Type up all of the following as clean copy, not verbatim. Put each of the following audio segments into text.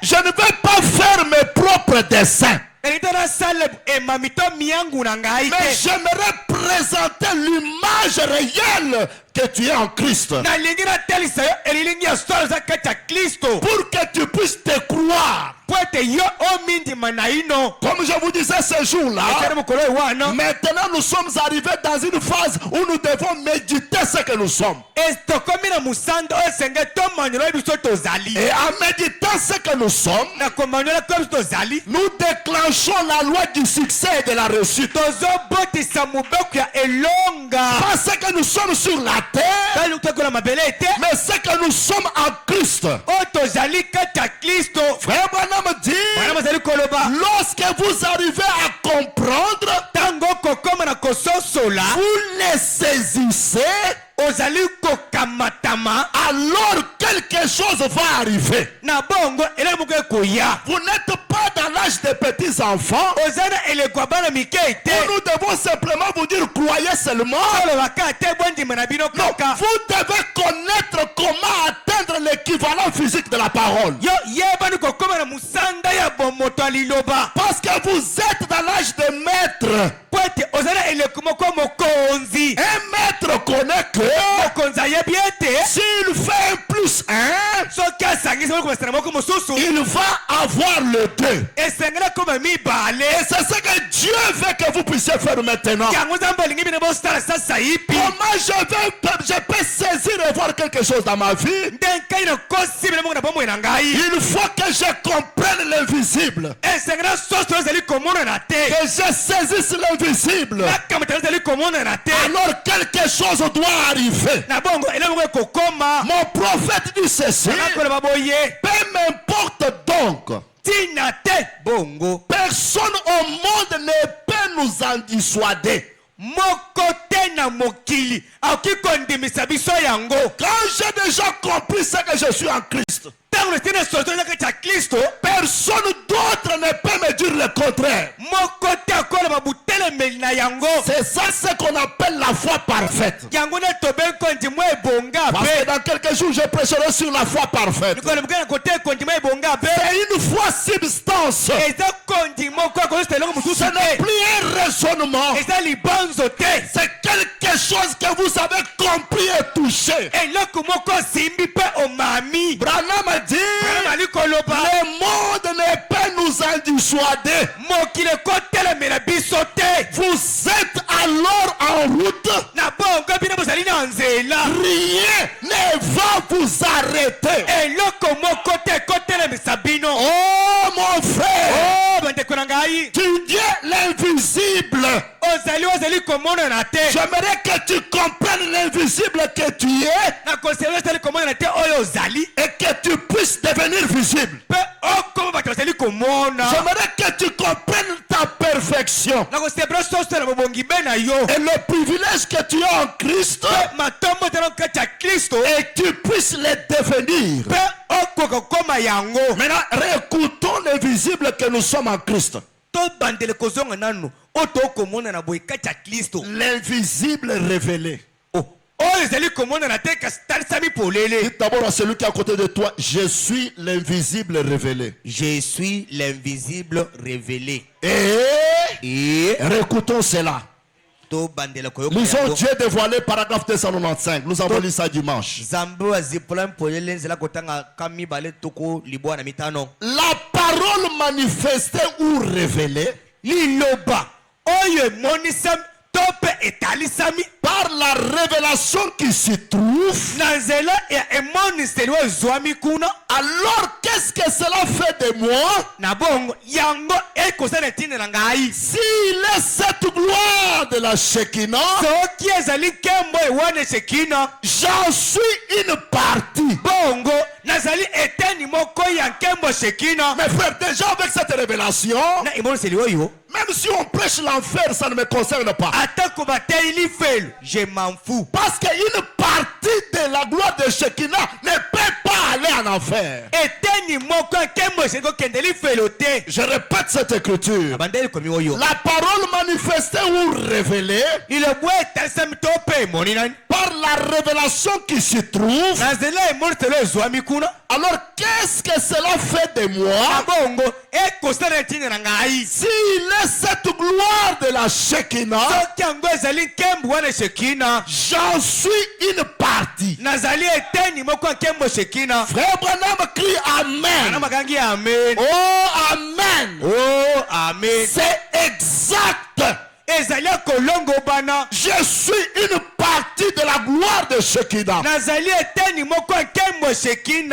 Je ne vais pas faire mes propres dessins. Mais j'aimerais présenter l'image réelle que tu es en Christ. Pour que tu puisses te croire. Comme je vous disais ce jour-là, maintenant nous sommes arrivés dans une phase où nous devons méditer ce que nous sommes. Et en méditant ce que nous sommes, nous déclenchons la loi du succès et de la réussite. Parce que nous sommes sur la terre, mais ce que nous sommes en Christ. Frère Branham dit, lorsque vous arrivez à comprendre, vous les saisissez, alors quelque chose va arriver. Vous n'êtes pas dans l'âge des petits enfants. Nous devons simplement vous dire croyez seulement. Non, vous devez connaître comment atteindre l'équivalent physique de la parole. Parce que vous êtes dans l'âge de maître. Un maître connaît que s'il fait 1 plus 1, il va avoir le 2. Et c'est ce que Dieu veut que vous puissiez faire maintenant. Comment je peux saisir et voir quelque chose dans ma vie? Il faut que je comprenne l'invisible. Que je saisisse l'invisible. Alors quelque chose doit arriver. Mon prophète dit ceci. Peu m'importe donc. Personne au monde ne peut nous en dissuader. Quand j'ai déjà compris ce que je suis en Christ, personne d'autre ne peut me dire le contraire. C'est ça ce qu'on appelle la foi parfaite. Parce que dans quelques jours je prêcherai sur la foi parfaite. C'est une foi substance. Ce n'est plus un raisonnement. C'est quelque chose que vous avez compris et touché. Branham dit, le monde ne peut nous en dissuader. Vous êtes alors en route. Rien ne va vous arrêter. Oh mon frère, tu dis l'invisible. J'aimerais que tu comprennes l'invisible que tu es et que tu puisses devenir visible. J'aimerais que tu comprennes ta perfection et le privilège que tu as en Christ et que tu puisses le devenir. Maintenant, réécoutons l'invisible que nous sommes en Christ. L'invisible révélé. Dites d'abord à celui qui est à côté de toi, je suis l'invisible révélé. Je suis l'invisible révélé. Et réécoutons cela. Lisons Dieu dévoilé, paragraphe 295. Nous avons lu ça dimanche. La parole manifestée ou révélée par la révélation qui s'y trouve. Alors qu'est-ce que cela fait de moi? S'il est cette gloire de la Shekinah, j'en suis une partie. Mes frères, déjà avec cette révélation, même Même si on prêche l'enfer, ça ne me concerne pas. Je m'en fous. Parce qu'une partie de la gloire de Shekinah ne peut pas aller en enfer. Je répète cette écriture. La parole manifestée ou révélée par la révélation qui se trouve. Alors qu'est-ce que cela fait de moi? S'il est cette gloire de la Shekinah, j'en suis une partie. Frère Branham crie Amen. Oh Amen. Oh Amen. C'est exact. Je suis une partie de la gloire de Shekinah. Tu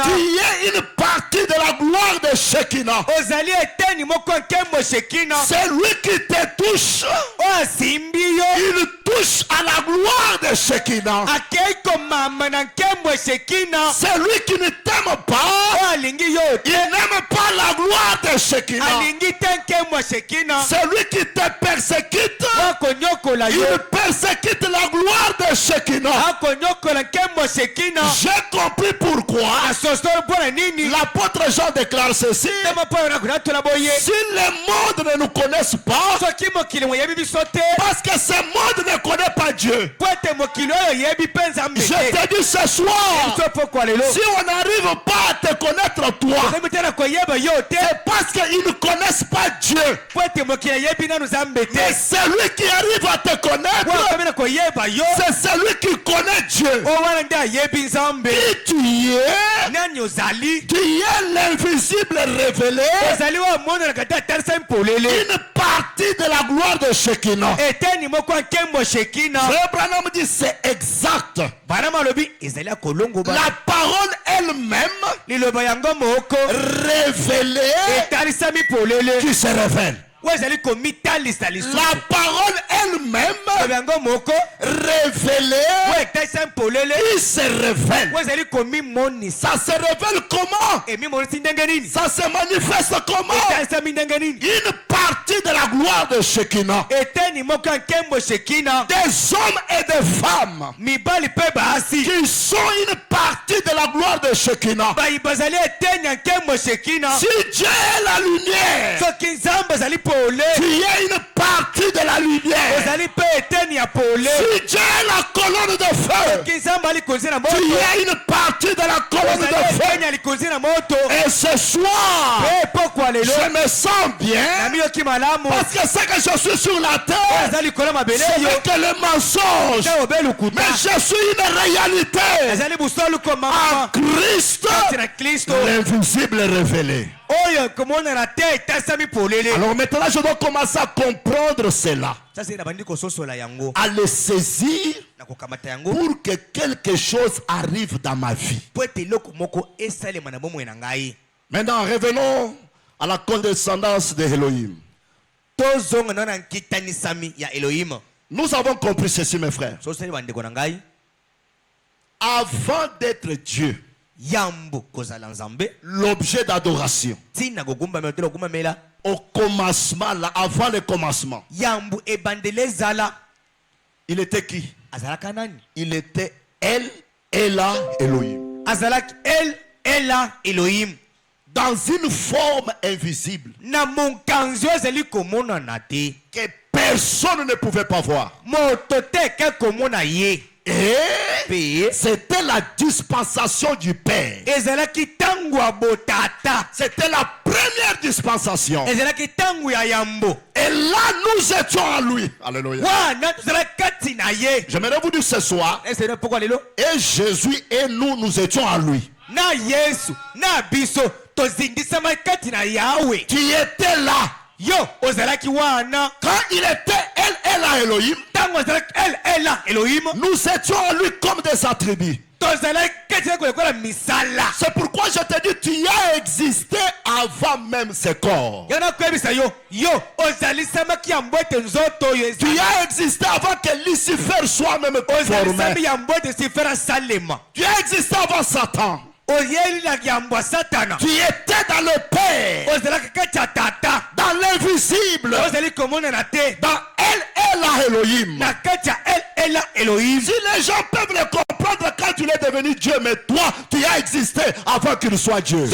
es une partie de la gloire de Shekinah. C'est lui qui te touche. Il touche à la gloire de Shekinah. C'est lui qui ne t'aime pas. Il n'aime pas la gloire de Shekinah. C'est lui qui te persécute. Il persécute la gloire de Shekinah. J'ai compris pourquoi l'apôtre Jean déclare ceci. Si le monde ne nous connaisse pas, parce que ce monde ne connaît pas Dieu, je te dis ce soir, si on n'arrive pas à te connaître toi, c'est parce qu'ils ne connaissent pas Dieu. Mais celui qui arrive à te connaître, c'est celui qui connaît Dieu. Qui tu es? Tu es l'invisible révélé. Une partie de la gloire de Shekinah. Frère Branham dit c'est exact. La parole elle-même révélée qui se révèle. La parole elle-même révélée qui se révèle. Ça se révèle comment? Ça se manifeste comment? Une partie de la gloire de Shekinah. Des hommes et des femmes qui sont une partie de la gloire de Shekinah. Si Dieu est la lumière, tu es une partie de la lumière. Si Dieu est la colonne de feu, tu es une partie de la colonne de feu. Et ce soir, je me sens bien parce que c'est que je suis sur la terre, ce n'est que le mensonge, mais je suis une réalité en Christ, l'invisible révélé. Alors maintenant je dois commencer à comprendre cela, à le saisir pour que quelque chose arrive dans ma vie. Maintenant revenons à la condescendance de Elohim. Nous avons compris ceci mes frères. Avant d'être Dieu, l'objet d'adoration, au commencement, là, avant le commencement, il était qui? Il était El, Ela, Elohim. Dans une forme invisible que personne ne pouvait pas voir. Et c'était la dispensation du Père. C'était la première dispensation. Et là nous étions en lui. Alléluia. J'aimerais vous dire ce soir, et Jésus et nous étions en lui. Tu étais là. Quand il était Elohim, nous étions en lui comme des attributs. C'est pourquoi je te dis, tu as existé avant même ce corps. Tu as existé avant que Lucifer soit même formé. Tu as existé avant Satan. Tu étais dans le Père, dans l'invisible. Dans elle est la Elohim. Si les gens peuvent le comprendre quand il est devenu Dieu, mais toi, tu as existé avant qu'il soit Dieu.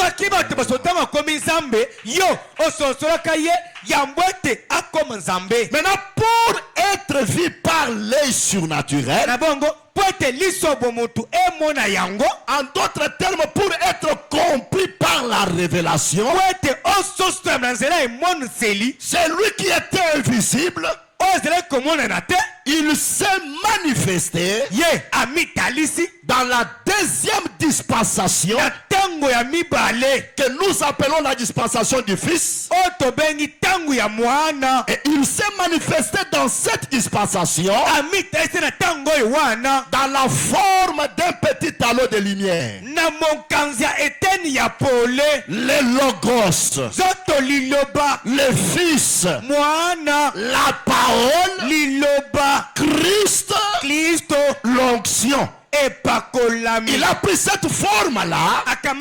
Maintenant, pour être vu par l'œil surnaturel, en d'autres termes, pour être compris par la révélation, c'est lui qui était invisible. Il s'est manifesté dans la deuxième dispensation que nous appelons la dispensation du Fils. Et il s'est manifesté dans cette dispensation dans la forme d'un petit halo de lumière. Le Logos, le Fils, la parole, Christ, l'onction. Il a pris cette forme-là, un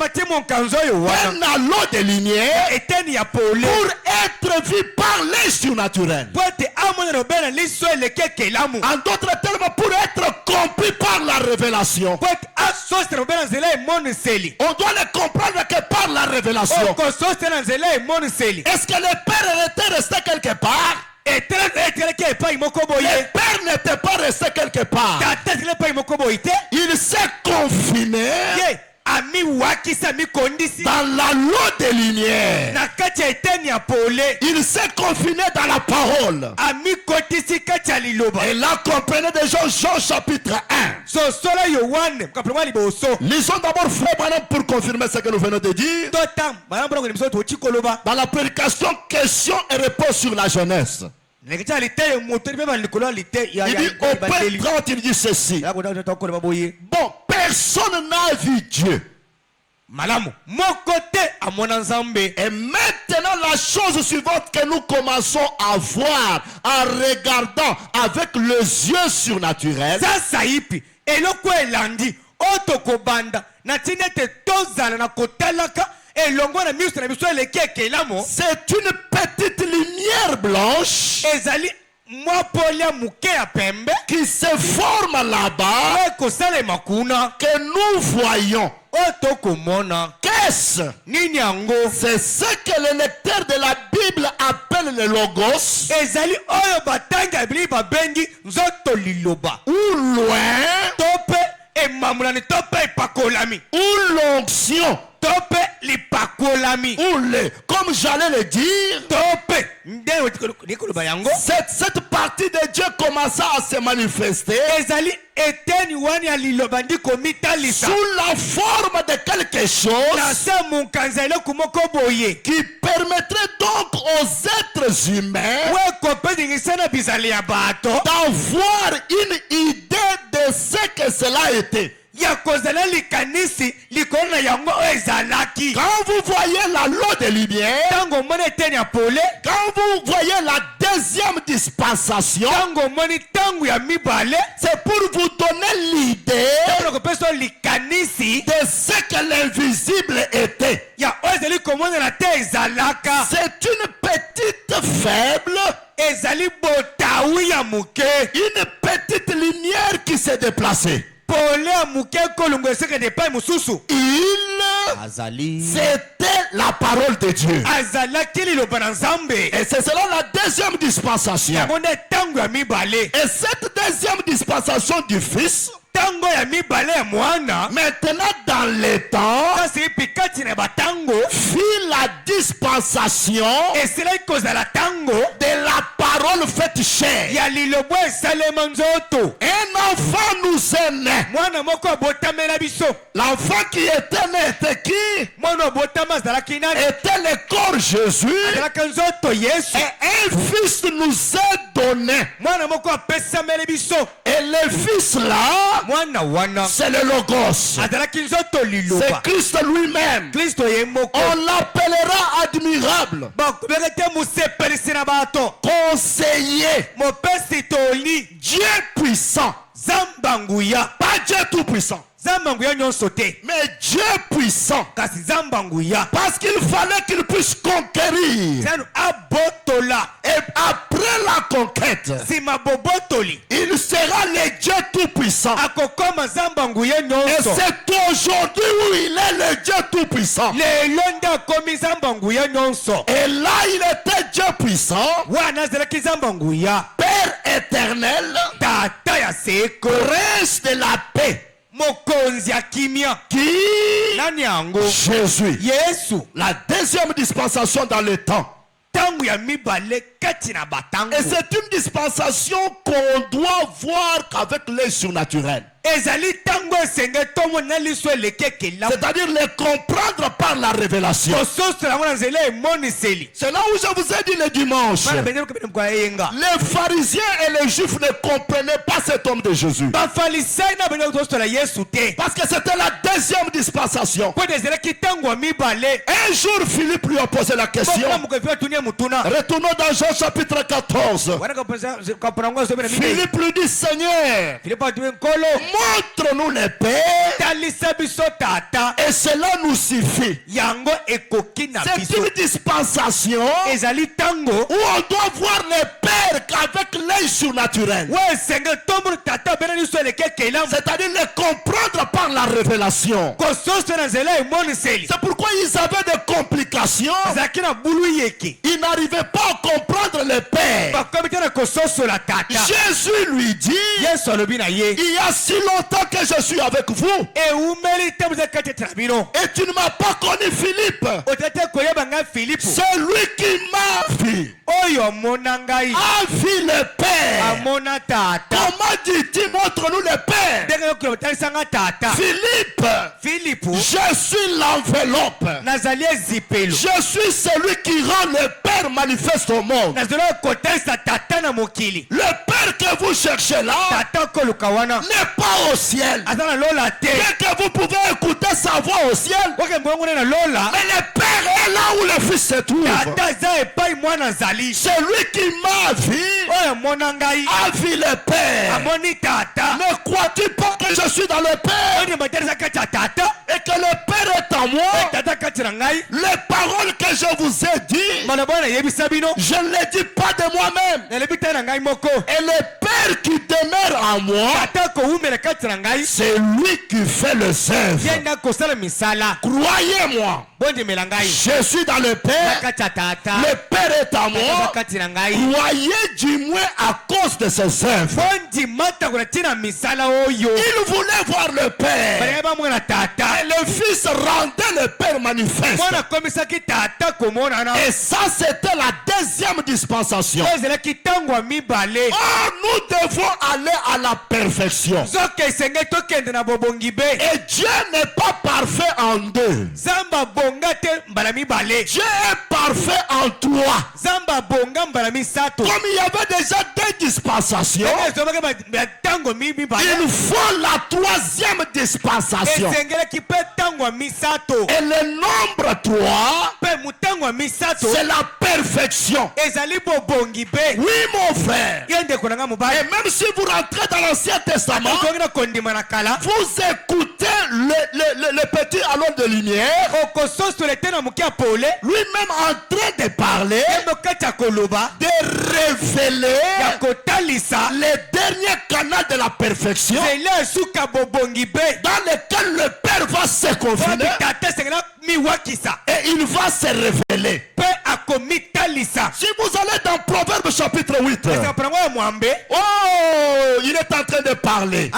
halo de lumière, pour être vu par les surnaturels. En d'autres termes, pour être compris par la révélation. On doit le comprendre que par la révélation. Est-ce que le Père était resté quelque part? Le Père n'était pas resté quelque part. Il s'est confiné dans la loi de lumière. Il s'est confiné dans la parole. Et là, comprenez déjà Jean chapitre 1. Lisons d'abord Frère Branham pour confirmer ce que nous venons de dire. Dans la prédication, questions et réponses sur la jeunesse. Il dit au point 30, il dit ceci. Bon, personne n'a vu Dieu. Et maintenant la chose suivante que nous commençons à voir en regardant avec les yeux surnaturels, c'est une petite lumière blanche qui se forme là-bas, que nous voyons. Qu'est-ce? C'est ce que le lecteur de la Bible appelle le Logos, ou loin, ou l'onction, ou le, comme j'allais le dire, cette partie de Dieu commença à se manifester sous la forme de quelque chose qui permettrait donc aux êtres humains d'avoir une idée de ce que cela était. Quand vous voyez la loi de lumière, quand vous voyez la deuxième dispensation, c'est pour vous donner l'idée de ce que l'invisible était. C'est une petite faible, une petite lumière qui s'est déplacée. C'était la parole de Dieu. Et c'est selon la deuxième dispensation. Et cette deuxième dispensation du Fils, maintenant dans le temps, fit la dispensation de la parole faite chair. Un enfant nous est né. L'enfant qui était né était qui? Était le corps Jésus. Et un fils nous est donné. Et le fils là, c'est le Logos. C'est Christ lui-même. On l'appellera admirable, conseiller, Dieu puissant, Zambanguya. Pas Dieu tout-puissant. Zambanguya nyon sauté. Mais Dieu puissant. Kasi Zambanguya. Parce qu'il fallait qu'il puisse conquérir. Zanu abotola. Et après la conquête, Si ma bobotoli. il sera le Dieu tout-puissant. Akokoma Zambanguya nyon Et so. c'est aujourd'hui où il est le Dieu tout-puissant. Le londa komi Zambanguya nyon so. Et là, il était Dieu puissant, Wana zelaki Zambanguya. Père éternel, Tata ya seko. prince de la paix, Mokonzi ya kimia. qui Nani yango? Jésus. Yesu. La deuxième dispensation dans le temps. Tangu ya mibale kati na batangu. Et c'est une dispensation qu'on doit voir qu'avec l'œil surnaturel. Ezali tangu esenge tomo na liso eleke la. C'est-à-dire les comprendre par la révélation. Kososo la mwana nzela emoniseli. C'est là où je vous ai dit le dimanche. Bana benye ko kwa yenga. Les pharisiens et les juifs ne comprenaient pas cet homme de Jésus. Ba farisai na benye ko la Yesu te. Parce que c'était la deuxième dispensation. Po ezela kitangu mibale. Un jour, Philippe lui a posé la question. Retournons dans Jean chapitre 14. Philippe lui dit, Seigneur, montre-nous les pères et cela nous suffit. C'est une dispensation où on doit voir les pères qu'avec l'œil surnaturel. C'est-à-dire les comprendre par la révélation. C'est pourquoi ils avaient des complications. Ils n'arrivaient pas à comprendre les pères. Jésus lui dit, il y a si longtemps que je suis avec vous et tu ne m'as pas connu Philippe. C'est lui qui m'a vu. A vu le Père. Comment dit-il, montre-nous le Père? Philippe, je suis l'enveloppe. Je suis celui qui rend le Père manifeste au monde. Le Père que vous cherchez là n'est pas au ciel. Dès que vous pouvez écouter sa voix au ciel, mais le Père est là où le Fils se trouve. Celui qui m'a vu a vu le Père. Ne crois-tu pas que je suis dans le Père et que le Père est en moi? Les paroles que je vous ai dites, je ne les dis pas de moi-même. Et le Père qui demeure en moi, c'est lui qui fait le œuvre. Croyez-moi, je suis dans le Père, le Père est en moi. Croyez du moins à cause de ses œuvres. Il voulait voir le Père et le Fils rendait le Père manifeste. Et ça, c'était la deuxième dispensation. Or, nous devons aller à la perfection. Et Dieu n'est pas parfait en deux. Dieu est parfait en trois. Comme il y avait déjà deux dispensations, il faut la troisième dispensation. Et le nombre 3, c'est la perfection. Oui, mon frère. Et même si vous rentrez dans l'Ancien Testament, vous écoutez le petit allon de lumière, lui-même en train de parler, de révéler les derniers canaux de la perfection dans lesquels le Père va se confiner et il va se révéler. Si vous allez dans Proverbe chapitre 8, oh, il est en train de parler.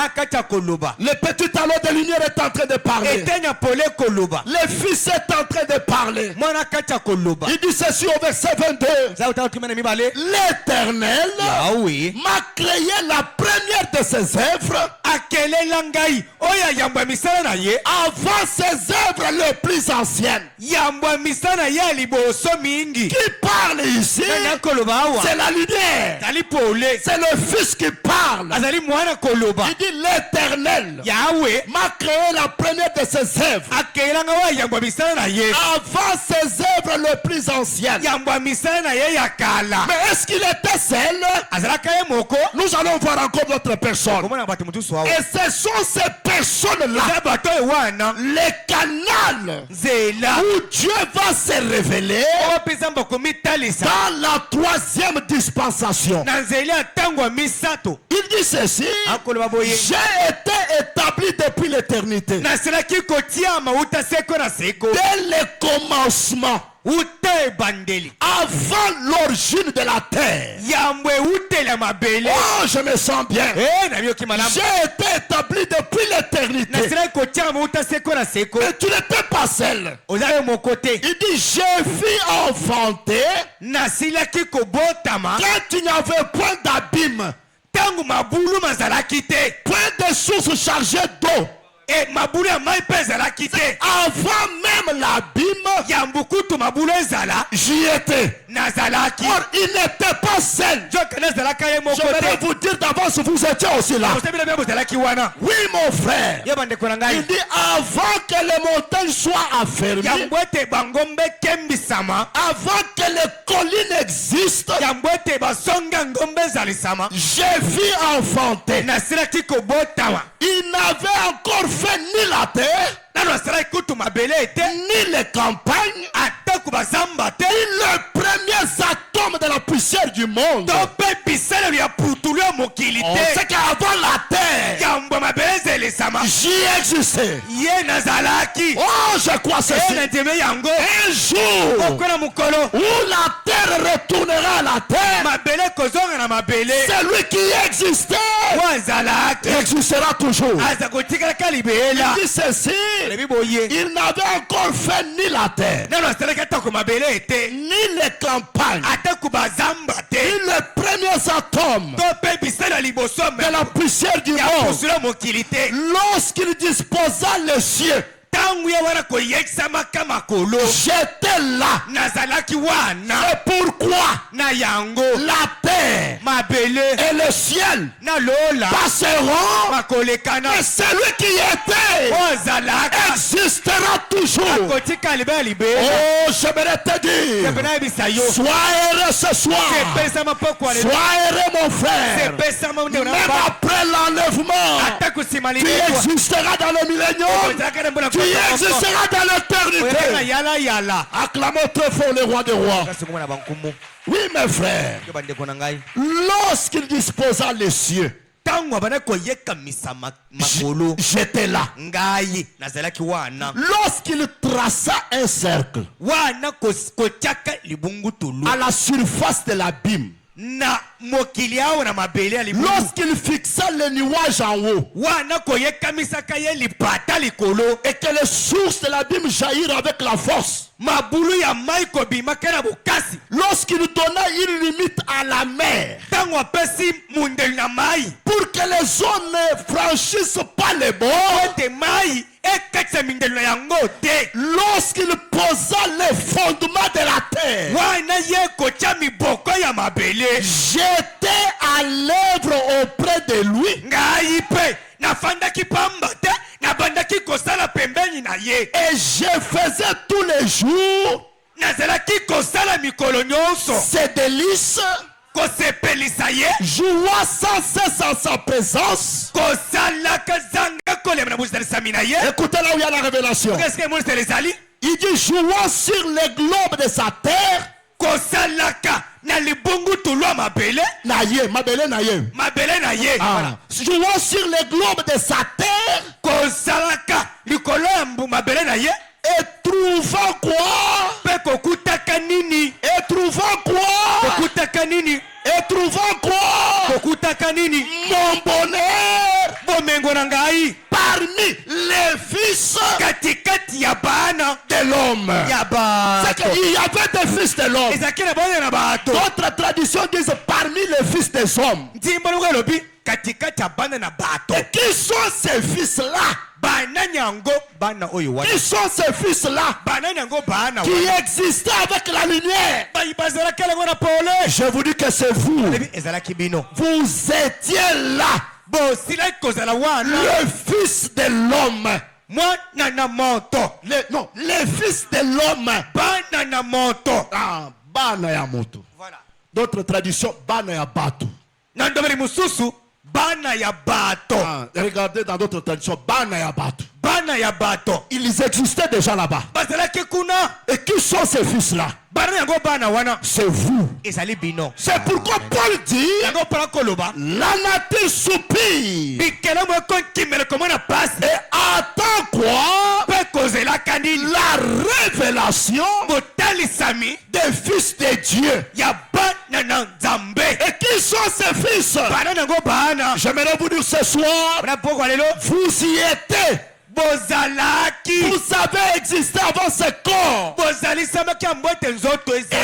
Le petit talon de lumière est en train de parler. Le Fils est en train de parler. Il dit ceci au verset 22. L'Éternel m'a créé la première de ses œuvres avant ses œuvres les plus anciennes. Qui parle ici? C'est la lumière. C'est le Fils qui parle. Il dit l'Éternel m'a créé la première de ses œuvres avant ses œuvres l'œuvre le plus ancienne. Mais est-ce qu'il était seul? Nous allons voir encore d'autres personnes. Et ce sont ces personnes-là, les canaux où Dieu va se révéler dans la troisième dispensation. Il dit ceci: j'ai été établi depuis l'éternité, dès le commencement, avant l'origine de la terre. Oh, je me sens bien. J'ai été établi depuis l'éternité. Et tu n'étais pas seul. Il dit: j'ai vu enfanter quand il n'y avait point d'abîme, point de source chargée d'eau. Avant même l'abîme, j'y étais. Or, il n'était pas seul. J'aimerais vous dire d'avance, vous étiez aussi là. Oui, mon frère. Il dit: avant que les montagnes soient affermies, avant que les collines existent, j'ai vu enfanter. Il n'avait encore fait ni la terre, ni les campagnes, ni les premiers atomes de la poussière du monde. On sait qu'avant la terre, j'y existais. Oh, je crois ceci. Un jour où la terre retournera à la terre, celui qui existait existera toujours. Il dit ceci: il n'avait encore fait ni la terre, ni les campagnes, ni les premiers atomes de la poussière du monde. Lorsqu'il disposa les cieux, j'étais là. C'est pourquoi la terre et le ciel passeront, mais celui qui était existera toujours. Oh, j'aimerais te dire: sois heureux ce soir. Sois heureux, mon frère. Même après l'enlèvement, tu existeras dans le millénium. Tu existeras dans l'éternité. Acclamons très fort le roi des rois. Oui, mes frères. Lorsqu'il disposa les cieux, j'étais là. Lorsqu'il traça un cercle à la surface de l'abîme, lorsqu'il fixa les nuages en haut et que les sources de l'abîme jaillirent avec la force, lorsqu'il donna une limite à la mer pour que les eaux ne franchissent pas les bords, lorsqu'il posa les fondements de la terre, j'étais à l'œuvre auprès de lui. Et je faisais tous les jours ses délices, jouant sans cesse en sa présence. Écoutez là où il y a la révélation. Il dit: jouant sur les globes de sa terre, jouant sur les globes de sa terre, et trouvant quoi? Et trouvant quoi? Et trouvant quoi? Mon bonheur parmi les fils de l'homme. C'est qu'il y avait des fils de l'homme. D'autres traditions disent parmi les fils des hommes. Et qui sont ces fils-là? Qui sont ces fils-là qui existaient avec la lumière? Je vous dis que c'est vous. Vous étiez là. Le fils de l'homme. Les fils de l'homme bana na moto. Ah, bana ya moto. Voilà. D'autres traditions, bana ya bato. Nandomeli mususu bana ya bato. Ah, regardez dans d'autres traditions, bana ya bato. Bana ya bato. Ils existaient déjà là-bas. Bazalaki kuna. Et qui sont ces fils-là? Bana yango bana wana. C'est vous. Ezali bino. C'est pourquoi Paul dit, Yango para koloba. la nature soupire Bikela mo kon kimele komona passe. et attend quoi? Pe kozela kani La révélation botalisami des fils de Dieu. ya bana na Nzambe. Et qui sont ces fils? Bana nango bana. J'aimerais vous dire ce soir, Bana poko lelo. vous y étiez. Bozalaki. Vous avez existé avant ce corps. Bozali samaki ambote nzoto ezala.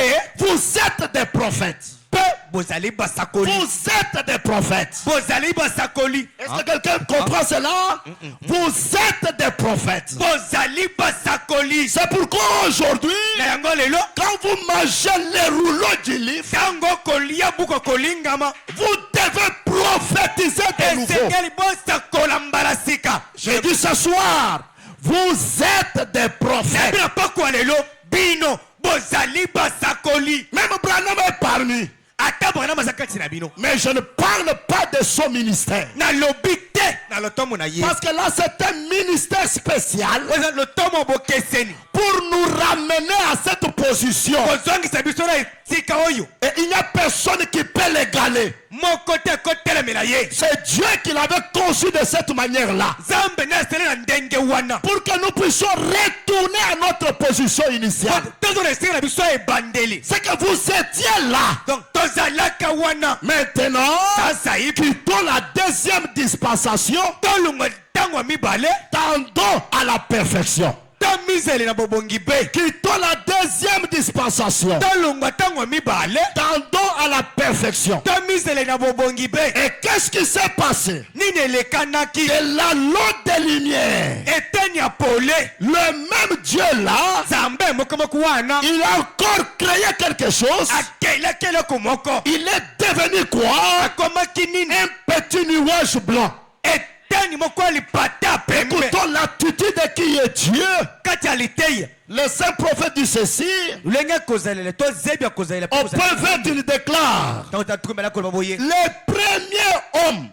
Et vous êtes des prophètes. Pe bozali basakoli. Vous êtes des prophètes. Bozali basakoli. Est-ce que quelqu'un comprend cela? Vous êtes des prophètes. Bozali basakoli. C'est pourquoi aujourd'hui, Na yango lelo. quand vous mangez les rouleaux du livre, Tango kolia buko kolingama. vous devez prophétiser de nouveau. Esengeli bosakola mbalasika. J'ai dit ce soir, vous êtes des prophètes. Bina pakwa lelo. Bino bozali basakoli. Même Branham est parmi. Ata bwana masakati na bino. Mais je ne parle pas de son ministère. Na lobite na lotomo na ye. Parce que là, c'est un ministère spécial Oza lotomo bokeseni. pour nous ramener à cette position. Kozongisa biso na tika oyo. Et il n'y a personne qui peut l'égaler. Moko te kotelemela ye. C'est Dieu qui l'avait conçu de cette manière-là. Zambe na sele na ndenge wana. Pour que nous puissions retourner à notre position initiale. Tozo na sele na biso ebandeli. C'est que vous étiez là. Donc tozalaka wana. Maintenant, Sasa hivi quittons la deuxième dispensation. tolunga tango mibale. Tendons à la perfection. Tamizele na bobongi be. Quittons la deuxième dispensation. Tolunga tango mibale. Tendons à la perfection. Tamizele na bobongi be. Et qu'est-ce qui s'est passé? Nini elekanaki. De la loi des lumières. Eteni apole. Le même Dieu là, Zambe mokomoku wana. il a encore créé quelque chose. Akelekele komoko. Il est devenu quoi? Akomaki nini. Un petit nuage blanc. Eteni moko alipata pembe. Écoutons l'attitude de qui est Dieu. Kati aliteye. Le saint prophète dit ceci. Lenge kozalele to zebia kozalele. Au point 20, il déclare, les premiers hommes,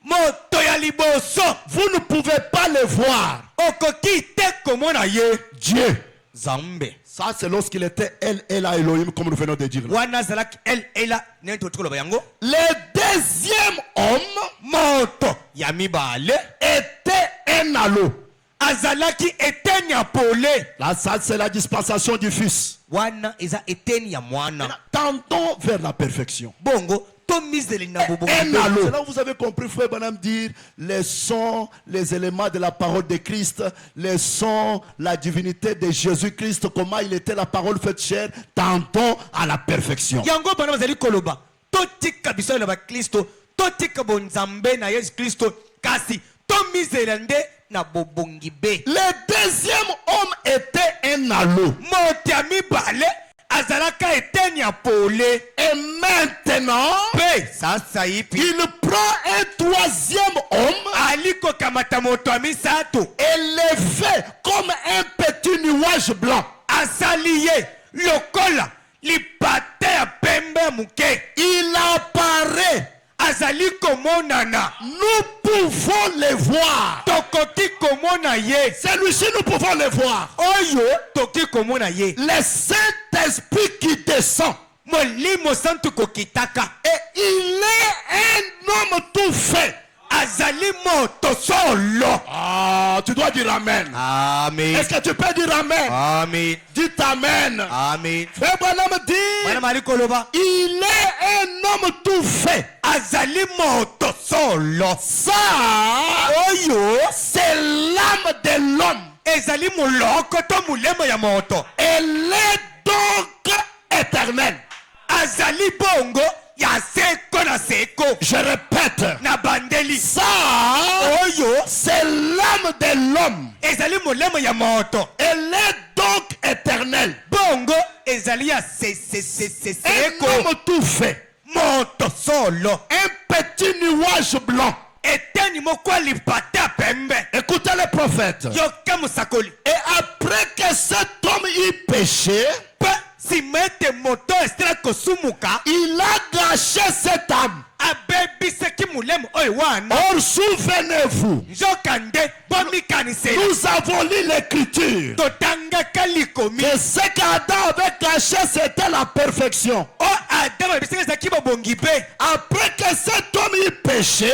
moto ya liboso. vous ne pouvez pas les voir. Okoki te komona ye. Dieu. Zambe. Ça, c'est lorsqu'il était El Elohim, comme nous venons de dire. Wana zalaki el ela nento tukolo bayango. Le deuxième homme Moto ya mibale. était un alo. Azalaki eteni apole. Là, ça, c'est la dispensation du Fils. Wana eza eteni ya mwana. Tendons vers la perfection. Bongo to miseli na bobongi. Un alo. C'est là où vous avez compris, frère Branham, dire les sons, les éléments de la parole de Christ, les sons, la divinité de Jésus-Christ, comment il était la parole faite chair. Tendons à la perfection. Yango bana bazali koloba. Totika biso na ba Kristo. Totika bonzambe na Yesu Kristo. Kasi to miseli nde na bobongi be. Le deuxième homme était un alo. Moto ya mibale. Azalaka eteni apole. Et maintenant, Pe sasa ipi. il prend un troisième homme Aliko kamata moto ya misato. et le fait comme un petit nuage blanc. Asaliye lokola lipate ya pembe muke. Il apparaît. Azali komonana. Nous pouvons les voir. Tokoki komona ye. Celui-ci, nous pouvons les voir. Oyo toki komona ye. Le Saint-Esprit qui descend. Molimo santu kokitaka. Et il est un homme tout fait. Azali moto solo. Ah, tu dois dire Amen. Amen. Est-ce que tu peux dire Amen? Amen. Dites Amen. Amen. Frère Branham dit, Bana mali koloba. il est un homme tout fait. Azali moto solo. Ça, Oyo c'est l'âme de l'homme. ezali moloko to mulemo ya moto. Elle est donc éternelle. Azali bongo ya seko na seko. Je répète, Na bandeli. ça, Oyo c'est l'âme de l'homme. ezali molemo ya moto. Elle est donc éternelle. Bongo ezali ya Un seko. homme tout fait. Moto solo. Un petit nuage blanc. Écoutez les prophètes. Et après que cet homme y péché, il a gâché cette âme. Or, souvenez-vous, nous avons lu l'écriture. Et ce qu'Adam avait gâché, c'était la perfection. Après que cet homme y péché,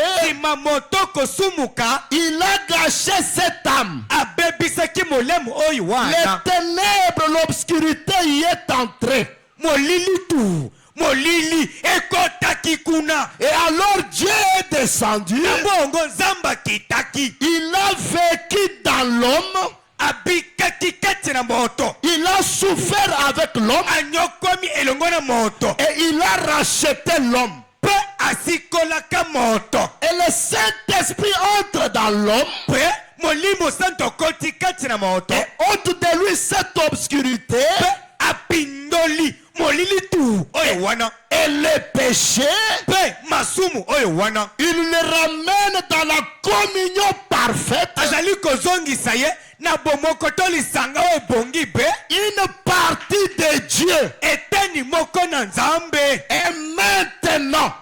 il a gâché cette âme. Les ténèbres, l'obscurité y est entrée. Et alors Dieu est descendu. Il a vécu dans l'homme. Il a souffert avec l'homme. Et il a racheté l'homme. Et le Saint-Esprit entre dans l'homme. Et ôte de lui cette obscurité. Et le péché, il le ramène dans la communion parfaite. Une partie de Dieu. Et maintenant,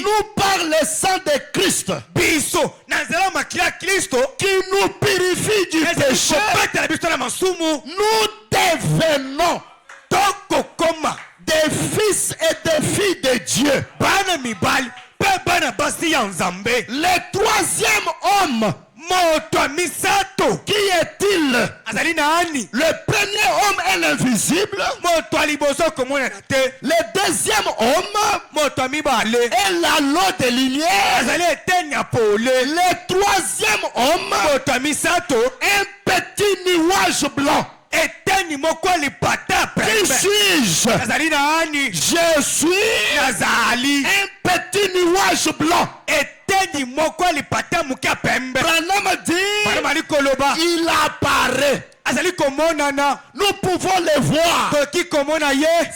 nous par le sang de Christ, qui nous purifie du péché, nous devenons des fils et des filles de Dieu. Le troisième homme, qui est-il? Le premier homme est l'invisible. Le deuxième homme est l'anneau de lumière. Le troisième homme, un petit nuage blanc. Qui suis-je? Je suis un petit nuage blanc. Branham dit, il apparaît. Nous pouvons le voir.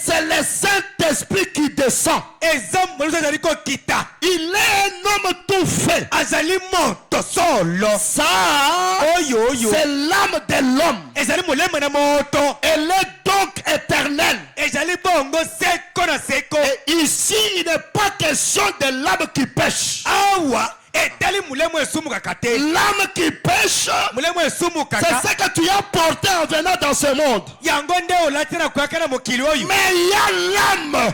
C'est le Saint-Esprit qui descend. Il est un homme tout fait. Ça, c'est l'âme de l'homme. Elle est donc éternelle. Et ici, il n'est pas question de l'âme qui pêche. L'âme qui pêche, c'est ce que tu as porté en venant dans ce monde. Mais il y a l'âme,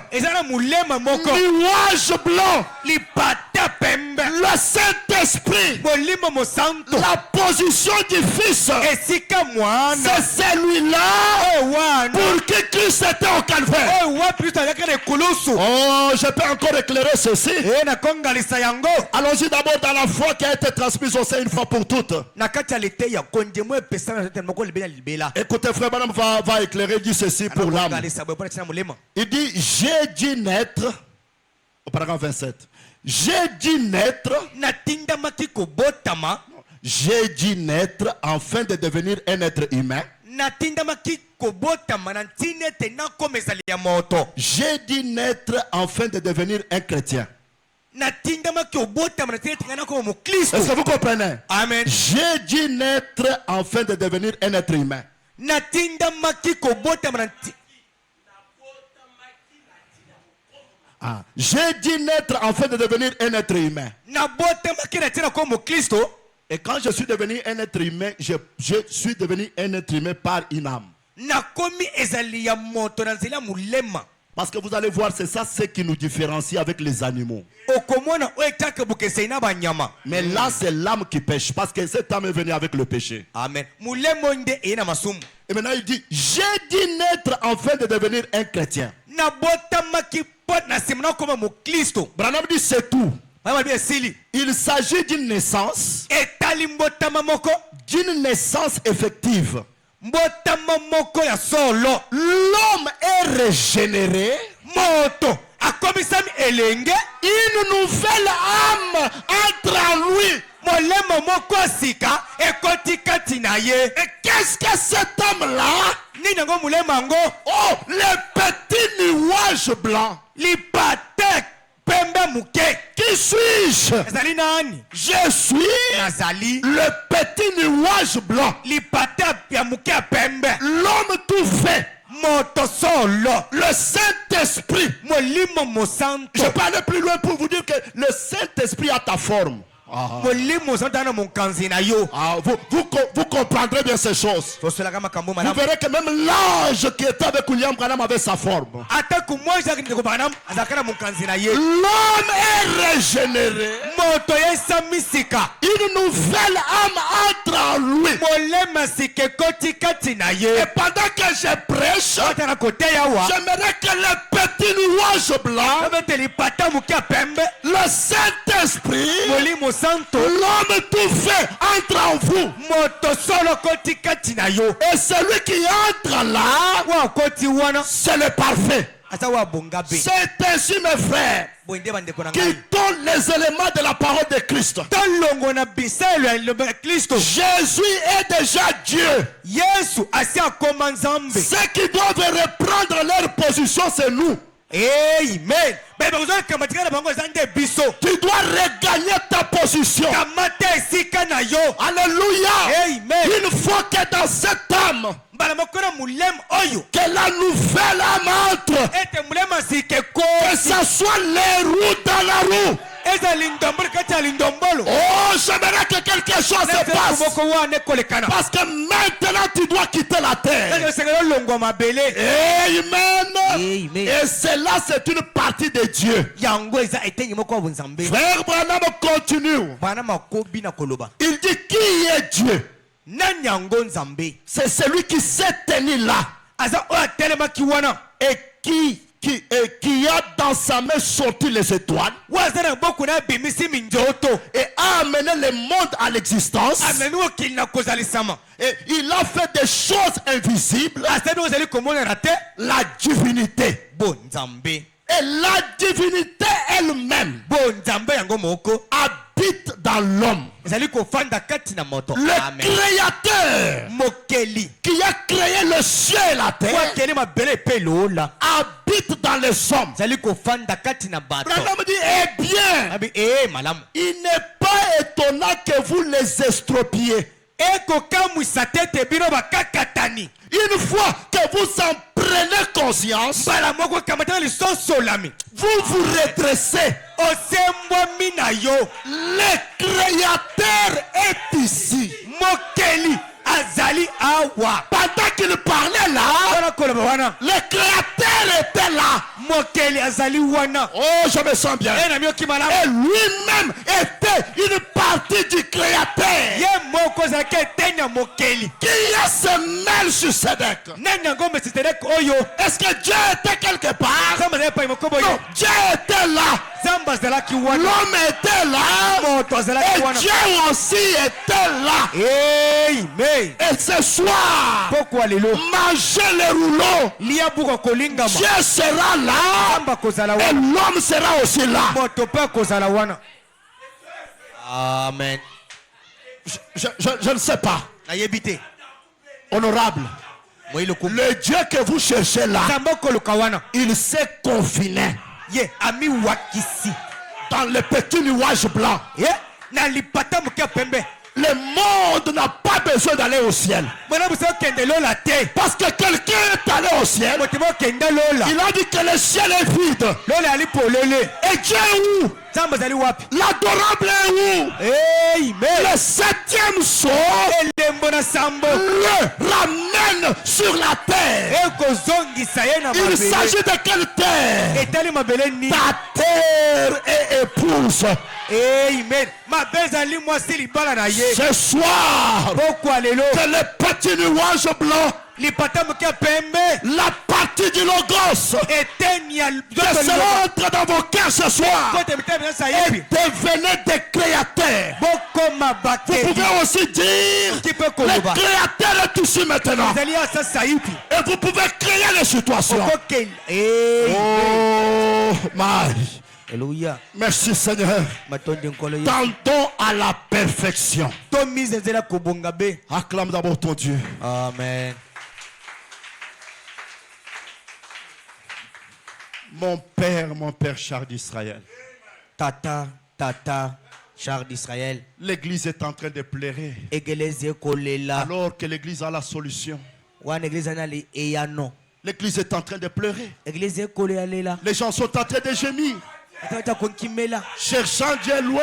nuage blanc, le Saint-Esprit, la position du Fils. C'est celui-là pour qui Christ était au calvaire. Oh, je peux encore éclairer ceci. Allons-y d'abord dans la foi qui a été transmise au sein une fois pour toutes. Écoutez, frère Branham va éclairer, dit ceci pour l'âme. Il dit, j'ai dû naître, au paragraphe 27, j'ai dû naître, j'ai dû naître afin de devenir un être humain. J'ai dû naître afin de devenir un chrétien. Est-ce que vous comprenez? Amen. J'ai dû naître afin de devenir un être humain. J'ai dû naître afin de devenir un être humain. Et quand je suis devenu un être humain, je suis devenu un être humain par une âme. Parce que vous allez voir, c'est ça ce qui nous différencie avec les animaux. Mais là, c'est l'âme qui pêche. Parce que cette âme est venue avec le péché. Amen. Et maintenant, il dit, j'ai dû naître afin de devenir un chrétien. Branham dit, c'est tout. Il s'agit d'une naissance. D'une naissance effective. L'homme est régénéré. Une nouvelle âme entre en lui. Et qu'est-ce que cet homme-là? Oh, le petit nuage blanc. Qui suis-je? Je suis le petit nuage blanc. L'homme tout fait. Le Saint-Esprit. Je peux aller plus loin pour vous dire que le Saint-Esprit a ta forme. Vous comprendrez bien ces choses. Vous verrez que même l'ange qui était avec William Branham avait sa forme. L'homme est régénéré. Une nouvelle âme entre en lui. Et pendant que je prêche, j'aimerais que le petit nuage blanc, le Saint-Esprit, l'homme tout fait entre en vous. Et celui qui entre là, c'est le parfait. C'est ainsi, mes frères, qui donne les éléments de la parole de Christ. Jésus est déjà Dieu. Ceux qui doivent reprendre leur position, c'est nous. Amen. Tu dois regagner ta position. Alléluia. Amen. Une fois que dans cette âme, que la nouvelle âme entre, que ce soit les roues dans la roue. Oh, j'aimerais que quelque chose se passe. Parce que maintenant tu dois quitter la terre. Amen. Et cela, c'est une partie de Dieu. Frère Branham continue. Il dit, qui est Dieu? C'est celui qui s'est tenu là. Et qui a dans sa main sorti les étoiles et a amené le monde à l'existence. Et il a fait des choses invisibles. La divinité. Et la divinité elle-même habite dans l'homme. Le créateur qui a créé le ciel et la terre habite dans les hommes. Branham dit, eh bien, il n'est pas étonnant que vous les estropiez. Une fois que vous en prenez conscience, vous vous redressez. Le créateur est ici. Pendant qu'il parlait là, le créateur était là. Oh, je me sens bien. Et lui-même était une partie du créateur. Qui se mêle sur Sédek. Est-ce que Dieu était quelque part? Non, Dieu était là. L'homme était là. Et Dieu aussi était là. Amen. Et ce soir, mangez les rouleaux. Dieu sera là. Et l'homme sera aussi là. Amen. Je ne sais pas. Honorable. Le Dieu que vous cherchez là, il s'est confiné dans le petit nuage blanc. Le monde n'a pas besoin d'aller au ciel. Parce que quelqu'un est allé au ciel. Il a dit que le ciel est vide. Et Dieu est où? L'adorable est où? Le septième sceau le ramène sur la terre. Il s'agit de quelle terre? Ta terre est épouse. Amen. Ce soir, que le petit nuage blanc, la partie du logos, que cela entre dans vos cœurs ce soir et devenez des créateurs. Vous pouvez aussi dire le créateur est ici maintenant et vous pouvez créer les situations. Oh my. Alléluia. Merci Seigneur. Tendons à la perfection. Acclame d'abord ton Dieu. Amen. Mon Père cher d'Israël. tata char d'Israël. L'église est en train de pleurer. Église kolela. Alors que l'église a la solution. Wana église nali eyano. L'église est en train de pleurer. Église kolela. Les gens sont en train de gémir. Atata konkimela. Cherchant Dieu loin.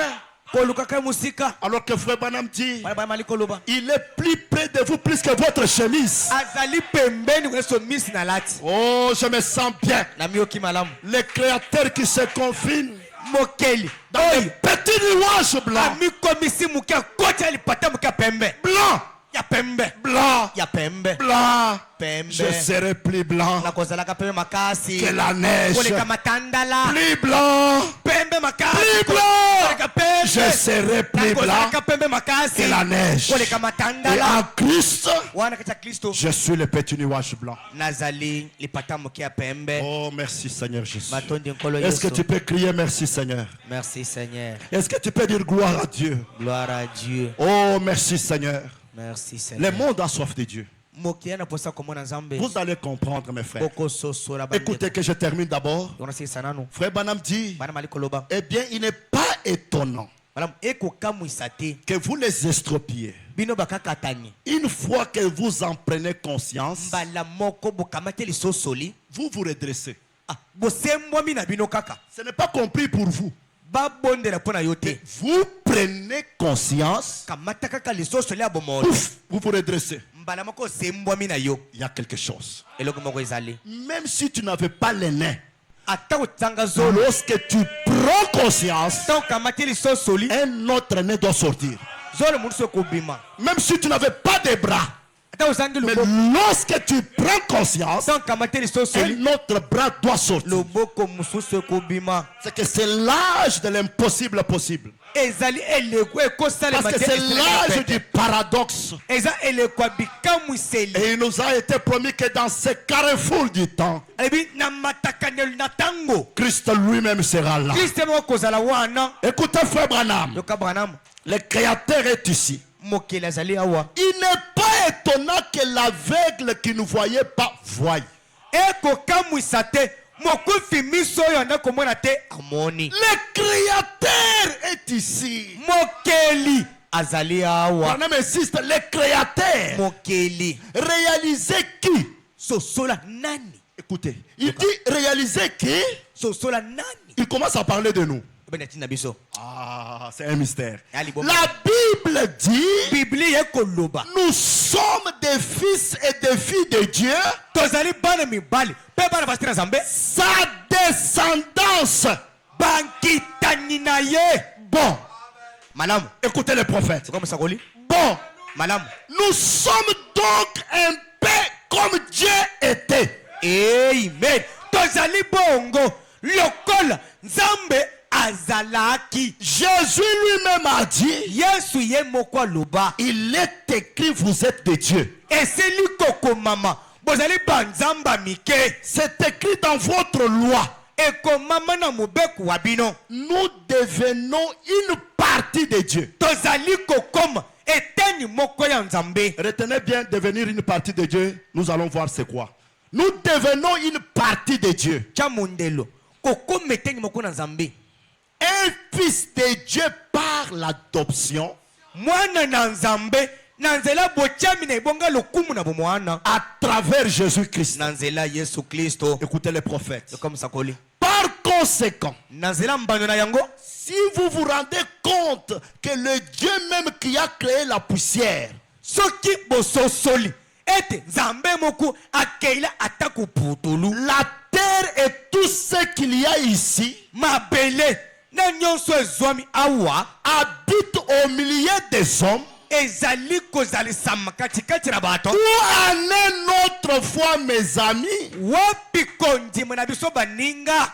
Kolukaka musika. Alors que frère Branham dit, Bana koloba. il est plus près de vous plus que votre chemise. Azali pembeni kweso miss na lati. Oh, je me sens bien. Na miyoki malamu. Les créateurs qui se confinent Mokeli. dans les petits nuages blancs. Ami komisi mukia kocha lipata mukia pembe. Blanc. Ya pembe. Blanc. Ya pembe. Blanc. Pembe. Je serai plus blanc Na kozala ka pembe makasi. que la neige. Koleka matandala. Plus blanc. Pembe makasi. Plus blanc. Koleka pembe. Je serai plus blanc ka pembe makasi. que la neige. Koleka Et matandala. en Christ, Wana kacha Kristo. je suis le petit nuage blanc. Nazali lipata mukia pembe. Oh, merci Seigneur Jésus. Matondi nkolo Est-ce que Yesu. tu peux crier merci Seigneur? Merci Seigneur. Est-ce que tu peux dire gloire à Dieu? Gloire à Dieu. Oh, merci Seigneur. Merci Le Seigneur. monde a soif de Dieu. Mokia na posa komona Nzambe. Vous allez comprendre, mes frères. Boko sosora bande. Écoutez que je termine d'abord. Yona si sananu. Frère Branham dit, Bana mali koloba. eh bien, il n'est pas étonnant Malam eko kamwisa te. que vous les estropiez. Bino bakakatani. Une fois que vous en prenez conscience, Mbala moko bokamate lisosoli. vous vous redressez. Ah, bosembwami na bino kaka. Ce n'est pas compris pour vous. Babondela pona yote. Vous prenez conscience, Kamata kaka lisosoli abomo. ouf, vous vous redressez. Mbala moko sembwami na yo. Il y a quelque chose. Eloko moko ezali. Même si tu n'avais pas les nains, Ata otanga zolo. lorsque tu prends conscience, Tant kamate lisosoli. un autre nez doit sortir. Zolo muso kobima. Même si tu n'avais pas de bras, Ata ozangi mais loboko. lorsque tu prends conscience, Tant kamate lisosoli. un autre bras doit sortir. Loboko mususu kobima. C'est que c'est l'âge de l'impossible possible. Ezali eleko ekosala Parce que c'est l'âge du paradoxe. Eza eleko bikamwiseli. Et il nous a été promis que dans ce carrefour du temps, Ebi na matakanelo na tango. Christ lui-même sera là. Christ mo kozala wana. Écoutez, frère Branham, Yoka Branham. le Créateur est ici. Mokeli azali awa. Il n'est pas étonnant que l'aveugle qui ne voyait pas voie. Eko kamwisa te. Mokufi miso oyo anda komona te amoni. Le Créateur est ici. Mokeli azali awa. Branham insiste, le Créateur. Mokeli. Réaliser qui? Sosola nani? Écoutez, il dit réaliser qui? Sosola nani? Il commence à parler de nous. Benati na biso. Ah, c'est un mystère. Ali bomba. La Bible dit, Bibli ekoloba. nous sommes des fils et des filles de Dieu. Tozali bana mibali. Pe bana basira Nzambe. Sa descendance. Bankitani na ye. Bon, Malamu. écoutez le prophète. C'est comme ça qu'on lit. Bon, Malamu. nous sommes donc un peu comme Dieu était. Amen. Tozali bongo. Lokola Nzambe azalaki. Jésus lui-même a dit, Yesu ye moko loba. il est écrit, vous êtes de Dieu. Eseli koko mama. Bozali banzamba mike. C'est écrit dans votre loi. Eko mama na mobeku wabino. Nous devenons une partie de Dieu. Tozali kokoma. Eteni moko ya Nzambe. Retenez bien, devenir une partie de Dieu, nous allons voir c'est quoi. Nous devenons une partie de Dieu. Chamundelo. Koko meteni moko na Nzambe. Un fils de Dieu par l'adoption. Mwana na Nzambe. Nanzela bochami na ibonga lokumu na bomwana. À travers Jésus-Christ. Nanzela Yesu Kristo. Écoutez les prophètes. Comme ça koli. Par conséquent, Nanzela mbano na yango. si vous vous rendez compte que le Dieu même qui a créé la poussière, Soki bososoli. Ete Nzambe moko akeila ataku putulu. la terre et tout ce qu'il y a ici, Mabele. Na nyonso ezwami awa. habite au milieu des hommes. Ezali kozali samakati na bato. Où en est notre foi, mes amis? Wapi kondima na biso baninga.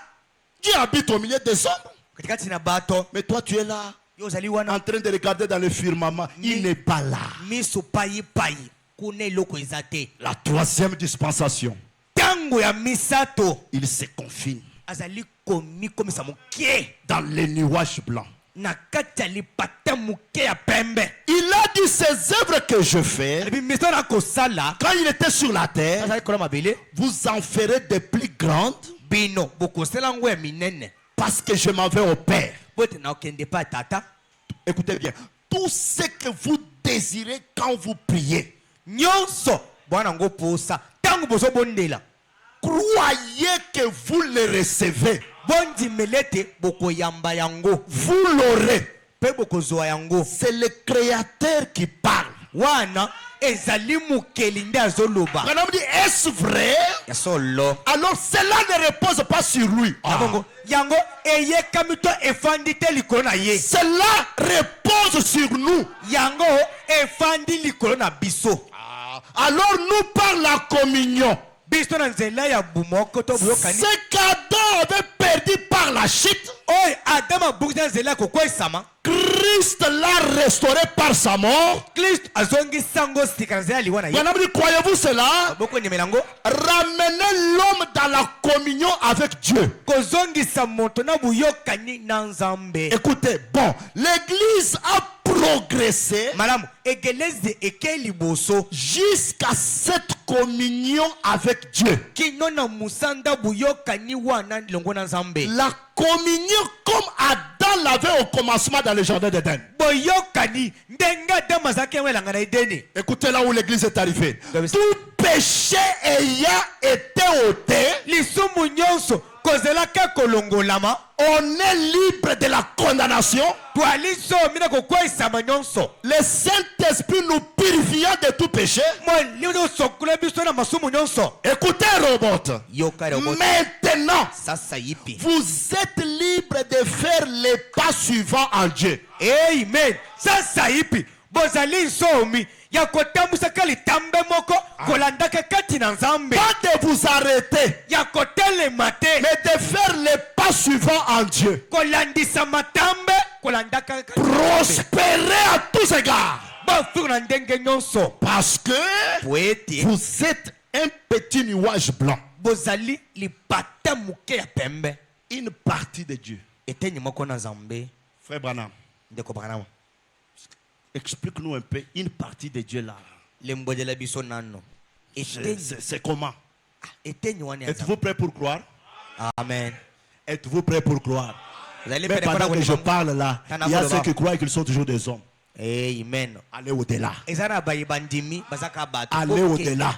Dieu habite au milieu des hommes. Katikati na bato. Mais toi, tu es là, Yo zali wana. en train de regarder dans le firmament. Il n'est pas là. Miso payi payi. Kune loko ezate. La troisième dispensation, Tango ya misato. il se confine Azali komi komisa mokie. dans les nuages blancs. Na kati ya lipata moke ya pembe. Il a dit, ces œuvres que je fais, Ebi miso na kosala. quand il était sur la terre, Azali kola mabele. vous en ferez des plus grandes Bino bokosela ngo ya minene. parce que je m'en vais au Père. Écoutez bien. Tout ce que vous désirez quand vous priez. Croyez que vous le recevez. Vous l'aurez. C'est le Créateur qui parle. Est-ce vrai? Alors cela ne repose pas sur lui. Cela repose sur nous. Alors nous par la communion, ce qu'Adam avait perdu par la chute, Christ l'a restauré par sa mort. Croyez-vous cela? Ramenez l'homme dans la communion avec Dieu. Écoutez, bon, l'Église a progressé jusqu'à cette communion avec Dieu. La communion comme Adam l'avait au commencement dans le jardin d'Éden. Écoutez là où l'église est arrivée. Tout péché ayant été ôté, on est libre de la condamnation. Le Saint-Esprit nous purifie de tout péché. Écoutez, robot. Maintenant, vous êtes libre de faire les pas suivants en Dieu. Amen. Pas de vous arrêter, mais de faire les pas suivants en Dieu. Prospérer à tous égards. Parce que vous êtes un petit nuage blanc. Une partie de Dieu. Frère Branham, explique-nous un peu une partie de Dieu là. C'est comment? Êtes-vous prêt pour croire? Amen. Êtes-vous prêt pour croire? Mais pendant que je parle là, il y a ceux qui croient qu'ils sont toujours des hommes. Amen. Allez au-delà. Allez au-delà.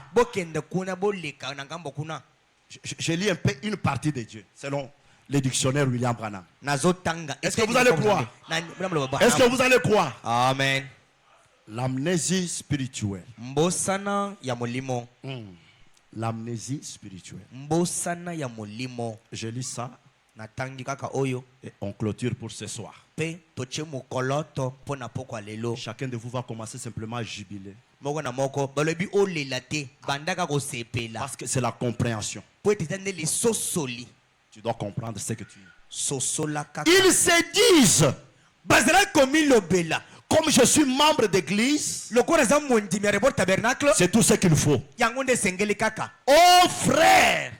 Je lis un peu une partie de Dieu, selon le dictionnaire William Branham. Est-ce que vous allez croire? Est-ce que vous allez croire? Amen. L'amnésie spirituelle. L'amnésie spirituelle. Je lis ça. Et on clôture pour ce soir. Chacun de vous va commencer simplement à jubiler. Parce que c'est la compréhension. Tu dois comprendre ce que tu es. Ils se disent, comme je suis membre d'église, c'est tout ce qu'il faut. Oh frère,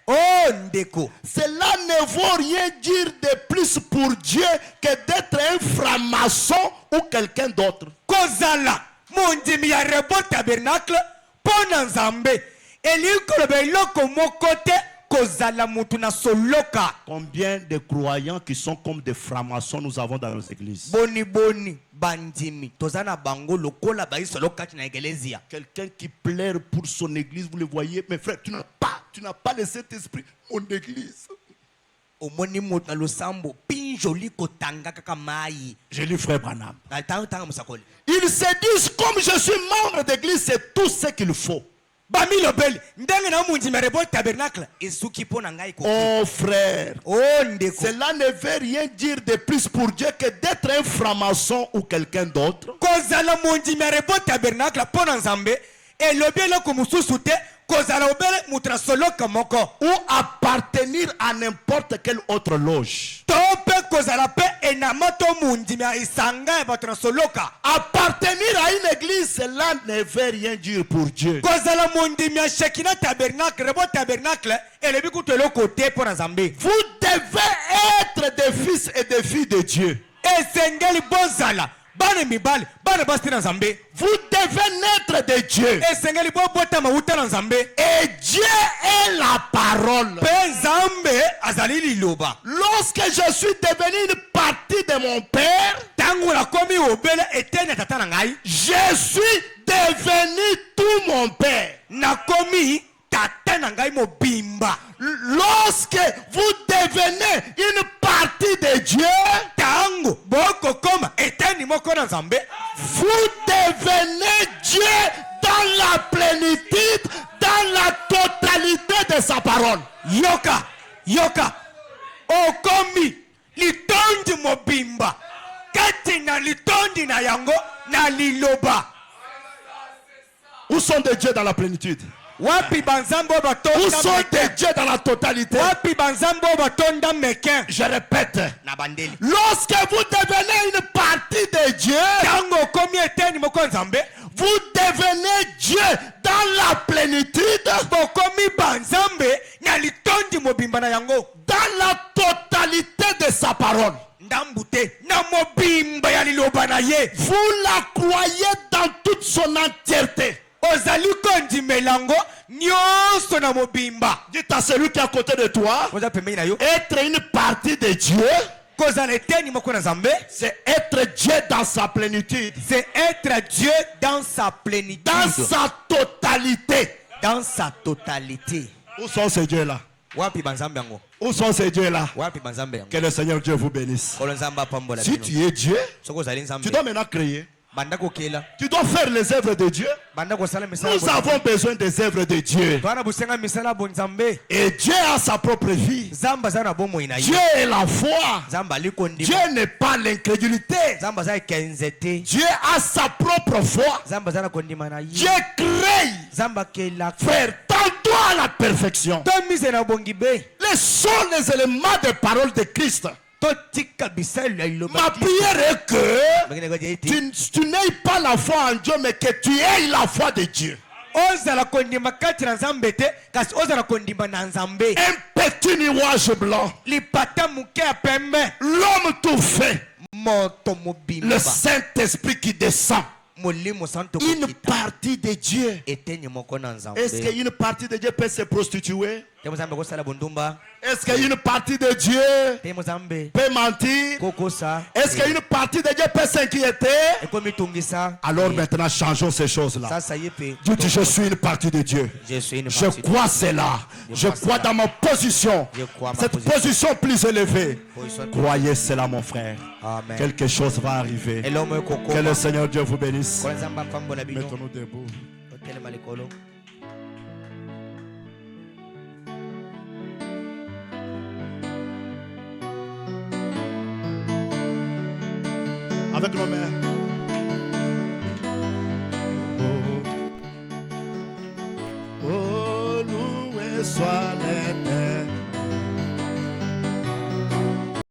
cela ne vaut rien dire de plus pour Dieu que d'être un franc-maçon ou quelqu'un d'autre. Combien de croyants qui sont comme des francs-maçons nous avons dans nos églises? Quelqu'un qui plaire pour son église, vous le voyez, mais frère, tu n'as pas le Saint-Esprit, mon église. Je lis frère Branham. Ils se disent, comme je suis membre d'église, c'est tout ce qu'il faut. Oh frère, cela ne veut rien dire de plus pour Dieu que d'être un franc-maçon ou quelqu'un d'autre. Ou appartenir à n'importe quelle autre loge. Appartenir à une église, cela ne veut rien dire pour Dieu. Vous devez être des fils et des filles de Dieu. Vous devez naître de Dieu. Et Dieu est la parole. lorsque je suis devenu une partie de mon père, je suis devenu tout mon père. Lorsque vous devenez une partie de Dieu, vous devenez Dieu dans la plénitude, dans la totalité de sa parole. Yoka okomi litondi mobimba kati na litondi na yango na liloba. Où sont des dieux dans la plénitude? Wapi banzambo batonda? Où sont des dieux dans la totalité? Wapi banzambo batonda mekin? Je répète, Na bandeli. lorsque vous devenez une partie de Dieu, Tango komi eteni moko nzambe, vous devenez Dieu dans la plénitude, bokomi banzambe na litondi mobimba na yango, dans la totalité de sa parole. ndambute na mobimba ya liloba na ye. Vous la croyez dans toute son entièreté. Ozali kondi melango nyonso na mobimba. Dites à celui qui est à côté de toi, Oza pembeni na yo, être une partie de Dieu, kozala eteni moko na nzambe, c'est être Dieu dans sa plénitude, c'est être Dieu dans sa plénitude, dans sa totalité. dans sa totalité. Où sont ces dieux-là? Wapi banzambe yango? Où sont ces dieux-là? Wapi banzambe yango? Que le Seigneur Dieu vous bénisse. Kolo nzamba pambola Si bino. tu es Dieu, Soko zali nzambe. tu dois maintenant créer. Banda kokela. Tu dois faire les œuvres de Dieu. Banda kosala misala. Nous avons besoin des œuvres de Dieu. Bana busenga misala bonzambe. Et Dieu a sa propre vie. Zamba zana bomo ina Dieu ye. est la foi. Zamba likondi. Dieu n'est pas l'incrédulité. Zamba za kenzete. Dieu a sa propre foi. Zamba zana kondima na ye. Dieu crée. Zamba kela. Frère, tends-toi à la perfection. To mise na bongibe. Les sont les éléments de parole de Christ. To tika bisel ya iloba. Ma prière est que Bakine ko eti. tu n'aies pas la foi en Dieu, mais que tu aies la foi de Dieu. Ozala kondima kati na nzambe te, kasi ozala kondima na nzambe. Un petit nuage blanc. Lipata muke ya pembe. L'homme tout fait. Moto Le mobimba. Saint-Esprit qui descend. Molimo santo Une kokita. partie de Dieu. Etenye moko na nzambe. Est-ce qu'une partie de Dieu peut se prostituer? Te mozambe kosala bondumba. Est-ce qu'une partie de Dieu Te mozambe peut mentir? kokosa. Est-ce qu'une partie de Dieu peut s'inquiéter? Ekomi tungisa. Alors maintenant, changeons ces choses-là. Sasa yepe. Dites, je suis une partie de Dieu. Je suis une Je partie. crois cela. Je crois dans ma position. Je crois ma Cette position plus élevée. Position. Croyez cela, mon frère. Amen. Quelque chose va arriver. Et l'homme koko. Que le Seigneur Dieu vous bénisse. Kwa nzamba pambola bino. Mettons-nous debout. Hotele malikolo. Avec nos mains. Oh, loué soit l'Éternel.